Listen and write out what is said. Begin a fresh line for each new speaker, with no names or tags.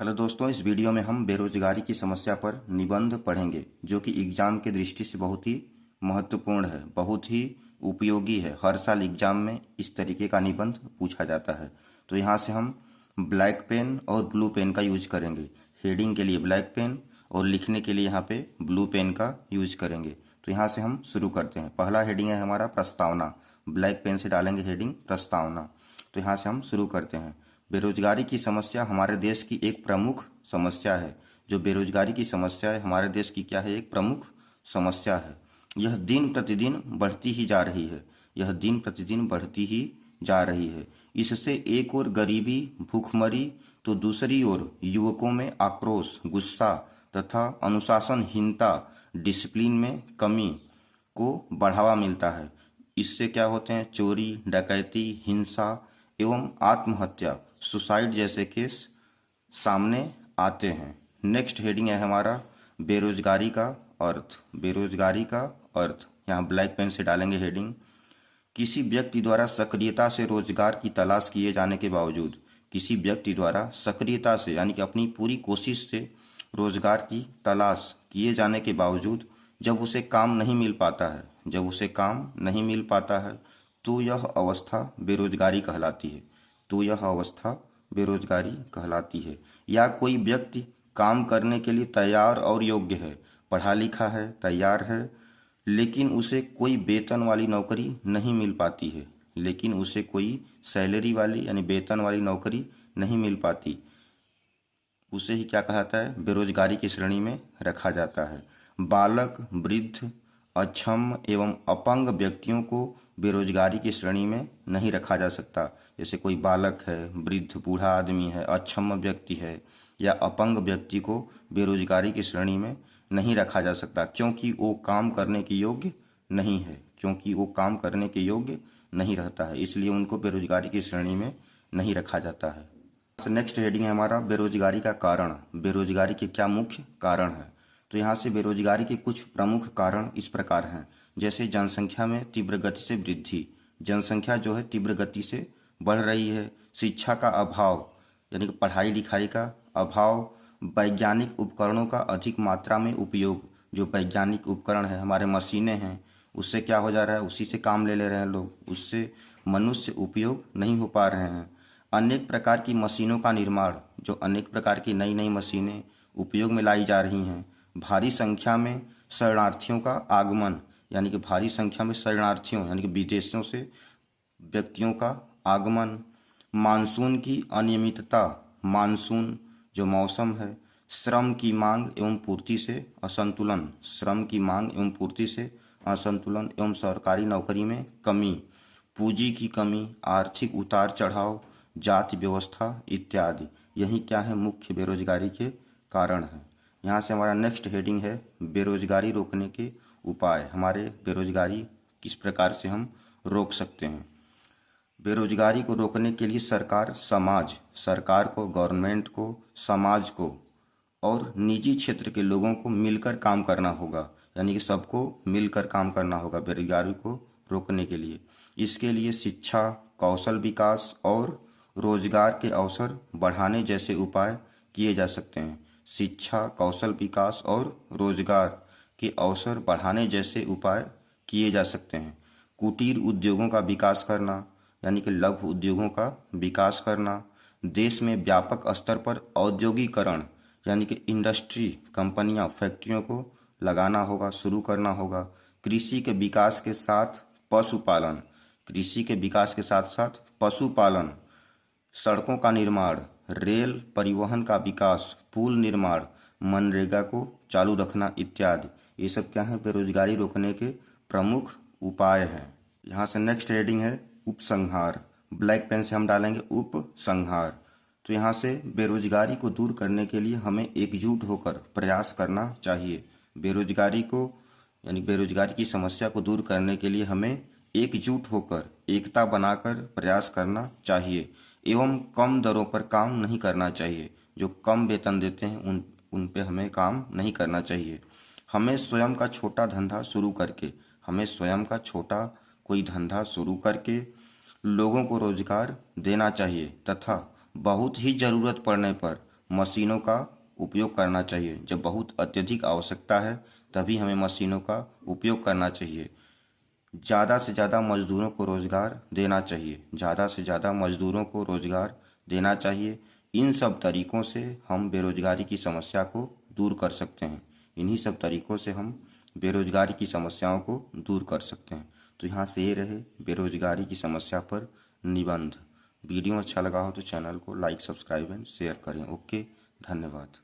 Hello दोस्तों, इस video में हम बेरोजगारी की समस्या पर निबंध पढ़ेंगे जो कि एग्जाम के दृष्टि से बहुत ही महत्वपूर्ण है, बहुत ही उपयोगी है। हर साल एग्जाम में इस तरीके का निबंध पूछा जाता है। तो यहाँ से हम ब्लैक पेन और ब्लू पेन का यूज करेंगे। हेडिंग के लिए ब्लैक पेन और लिखने के लिए यहाँ पे ब्लू पेन का यूज करेंगे। तो यहाँ से हम शुरू करते हैं। पहला हेडिंग है हमारा प्रस्तावना। ब्लैक पेन से डालेंगे हेडिंग प्रस्तावना। तो यहाँ से हम शुरू करते हैं। बेरोजगारी की समस्या हमारे देश की एक प्रमुख समस्या है। जो बेरोजगारी की समस्या है हमारे देश की क्या है? एक प्रमुख समस्या है। यह दिन प्रतिदिन बढ़ती ही जा रही है। यह दिन प्रतिदिन बढ़ती ही जा रही है। इससे एक ओर गरीबी, भूखमरी तो दूसरी ओर युवकों में आक्रोश, गुस्सा तथा अनुशासनहीनता, डिसिप्लिन में कमी को बढ़ावा मिलता है। इससे क्या होते हैं? चोरी, डकैती, हिंसा एवं आत्महत्या, सुसाइड जैसे केस सामने आते हैं। नेक्स्ट हेडिंग है हमारा बेरोजगारी का अर्थ। बेरोजगारी का अर्थ यहाँ ब्लैक पेन से डालेंगे हेडिंग। किसी व्यक्ति द्वारा सक्रियता से रोजगार की तलाश किए जाने के बावजूद, किसी व्यक्ति द्वारा सक्रियता से यानी कि अपनी पूरी कोशिश से रोजगार की तलाश किए जाने के बावजूद जब उसे काम नहीं मिल पाता है, जब उसे काम नहीं मिल पाता है तो यह अवस्था बेरोजगारी कहलाती है। तो यह अवस्था बेरोजगारी कहलाती है। या कोई व्यक्ति काम करने के लिए तैयार और योग्य है, पढ़ा लिखा है, तैयार है, लेकिन उसे कोई वेतन वाली नौकरी नहीं मिल पाती है, लेकिन उसे कोई सैलरी वाली यानी वेतन वाली नौकरी नहीं मिल पाती, उसे ही क्या कहता है? बेरोजगारी की श्रेणी में रखा जाता है। बालक, वृद्ध, अक्षम एवं अपंग व्यक्तियों को बेरोजगारी की श्रेणी में नहीं रखा जा सकता। जैसे कोई बालक है, वृद्ध बूढ़ा आदमी है, अक्षम व्यक्ति है या अपंग व्यक्ति को बेरोजगारी की श्रेणी में नहीं रखा जा सकता, क्योंकि वो काम करने के योग्य नहीं है, क्योंकि वो काम करने के योग्य नहीं रहता है, इसलिए उनको बेरोजगारी की श्रेणी में नहीं रखा जाता है। नेक्स्ट हेडिंग है हमारा बेरोजगारी का कारण। बेरोजगारी के क्या मुख्य कारण है? तो यहाँ से बेरोजगारी के कुछ प्रमुख कारण इस प्रकार हैं। जैसे जनसंख्या में तीव्र गति से वृद्धि, जनसंख्या जो है तीव्र गति से बढ़ रही है। शिक्षा का अभाव यानी कि पढ़ाई लिखाई का अभाव। वैज्ञानिक उपकरणों का अधिक मात्रा में उपयोग, जो वैज्ञानिक उपकरण है, हमारे मशीनें हैं, उससे क्या हो जा रहा है? उसी से काम ले रहे हैं लोग, उससे मनुष्य उपयोग नहीं हो पा रहे हैं। अनेक प्रकार की मशीनों का निर्माण, जो अनेक प्रकार की नई नई मशीनें उपयोग में लाई जा रही हैं। भारी संख्या में शरणार्थियों का आगमन, यानी कि भारी संख्या में शरणार्थियों यानी कि विदेशों से व्यक्तियों का आगमन। मानसून की अनियमितता, मानसून जो मौसम है। श्रम की मांग एवं पूर्ति से असंतुलन, श्रम की मांग एवं पूर्ति से असंतुलन एवं सरकारी नौकरी में कमी। पूंजी की कमी, आर्थिक उतार चढ़ाव, जाति व्यवस्था इत्यादि, यही क्या है? मुख्य बेरोजगारी के कारण है। यहाँ से हमारा नेक्स्ट हेडिंग है बेरोजगारी रोकने के उपाय। हमारे बेरोजगारी किस प्रकार से हम रोक सकते हैं? बेरोजगारी को रोकने के लिए सरकार को, गवर्नमेंट को, समाज को और निजी क्षेत्र के लोगों को मिलकर काम करना होगा, यानी कि सबको मिलकर काम करना होगा बेरोजगारी को रोकने के लिए। इसके लिए शिक्षा, कौशल विकास और रोजगार के अवसर बढ़ाने जैसे उपाय किए जा सकते हैं। शिक्षा, कौशल विकास और रोजगार के अवसर बढ़ाने जैसे उपाय किए जा सकते हैं। कुटीर उद्योगों का विकास करना, यानी कि लघु उद्योगों का विकास करना। देश में व्यापक स्तर पर औद्योगिकरण, यानी कि इंडस्ट्री, कंपनियां, फैक्ट्रियों को लगाना होगा, शुरू करना होगा। कृषि के विकास के साथ पशुपालन, कृषि के विकास के साथ साथ पशुपालन। सड़कों का निर्माण, रेल परिवहन का विकास, पुल निर्माण, मनरेगा को चालू रखना इत्यादि, ये सब क्या है? बेरोजगारी रोकने के प्रमुख उपाय हैं। यहाँ से नेक्स्ट हेडिंग है उपसंहार। ब्लैक पेन से हम डालेंगे उपसंहार। तो यहाँ से बेरोजगारी को दूर करने के लिए हमें एकजुट होकर प्रयास करना चाहिए। बेरोजगारी को यानी बेरोजगारी की समस्या को दूर करने के लिए हमें एकजुट होकर, एकता बनाकर प्रयास करना चाहिए एवं कम दरों पर काम नहीं करना चाहिए। जो कम वेतन देते हैं उन पे हमें काम नहीं करना चाहिए। हमें स्वयं का छोटा धंधा शुरू करके, हमें स्वयं का छोटा कोई धंधा शुरू करके लोगों को रोजगार देना चाहिए तथा बहुत ही जरूरत पड़ने पर मशीनों का उपयोग करना चाहिए। जब बहुत अत्यधिक आवश्यकता है तभी हमें मशीनों का उपयोग करना चाहिए। ज़्यादा से ज़्यादा मजदूरों को रोज़गार देना चाहिए। ज़्यादा से ज़्यादा मजदूरों को रोज़गार देना चाहिए। इन सब तरीक़ों से हम बेरोज़गारी की समस्या को दूर कर सकते हैं। इन्हीं सब तरीक़ों से हम बेरोज़गारी की समस्याओं को दूर कर सकते हैं। तो यहाँ से ये रहे बेरोज़गारी की समस्या पर निबंध। वीडियो अच्छा लगा हो तो चैनल को लाइक, सब्सक्राइब एंड शेयर करें। ओके, धन्यवाद।